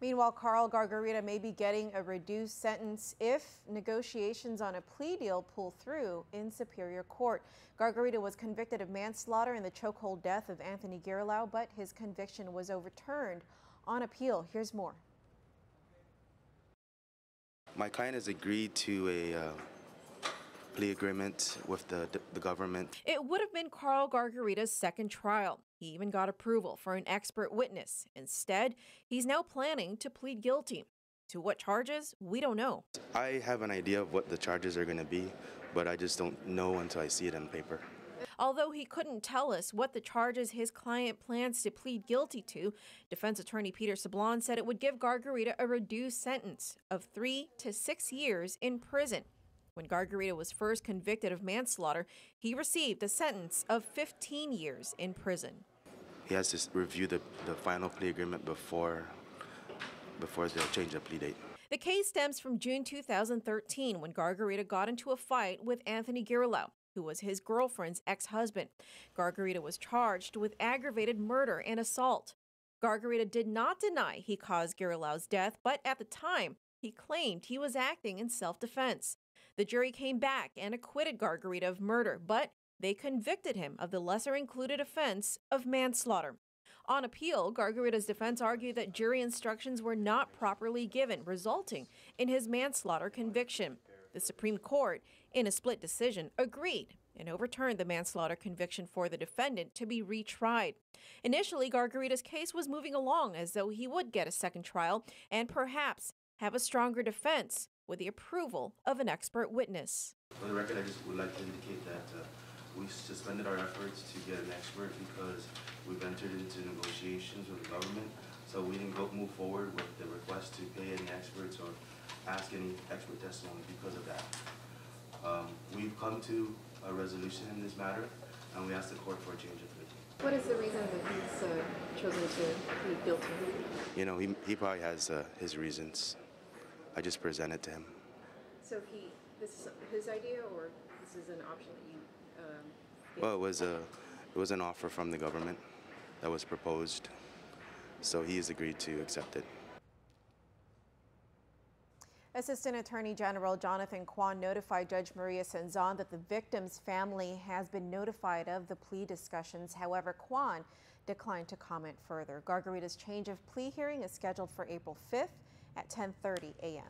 Meanwhile, Carl Gargarita may be getting a reduced sentence if negotiations on a plea deal pull through in Superior Court. Gargarita was convicted of manslaughter in the chokehold death of Anthony Girlau, but his conviction was overturned on appeal. Here's more. My client has agreed to a plea agreement with the government. It would have been Carl Gargarita's second trial. He even got approval for an expert witness. Instead, he's now planning to plead guilty. To what charges? We don't know. I have an idea of what the charges are going to be, but I just don't know until I see it on paper. Although he couldn't tell us what the charges his client plans to plead guilty to, defense attorney Peter Sablon said it would give Gargarita a reduced sentence of 3 to 6 years in prison. When Gargarita was first convicted of manslaughter, he received a sentence of 15 years in prison. He has to review the final plea agreement before the change of plea date. The case stems from June 2013 when Gargarita got into a fight with Anthony Girlau, who was his girlfriend's ex-husband. Gargarita was charged with aggravated murder and assault. Gargarita did not deny he caused Girlau's death, but at the time, he claimed he was acting in self-defense. The jury came back and acquitted Gargarita of murder, but they convicted him of the lesser-included offense of manslaughter. On appeal, Gargarita's defense argued that jury instructions were not properly given, resulting in his manslaughter conviction. The Supreme Court, in a split decision, agreed and overturned the manslaughter conviction for the defendant to be retried. Initially, Gargarita's case was moving along as though he would get a second trial and perhaps have a stronger defense with the approval of an expert witness. For the record, I just would like to indicate that we suspended our efforts to get an expert because we've entered into negotiations with the government, so we didn't move forward with the request to pay any experts or ask any expert testimony because of that. We've come to a resolution in this matter, and we asked the court for a change of plea. What is the reason that he's chosen to plead guilty? You know, he probably has his reasons. I just presented to him. So this is his idea, or this is an option that you? Well, it was an offer from the government that was proposed, so he has agreed to accept it. Assistant Attorney General Jonathan Kwan notified Judge Maria Senzon that the victim's family has been notified of the plea discussions. However, Kwan declined to comment further. Gargarita's change of plea hearing is scheduled for April 5th at 10:30 a.m.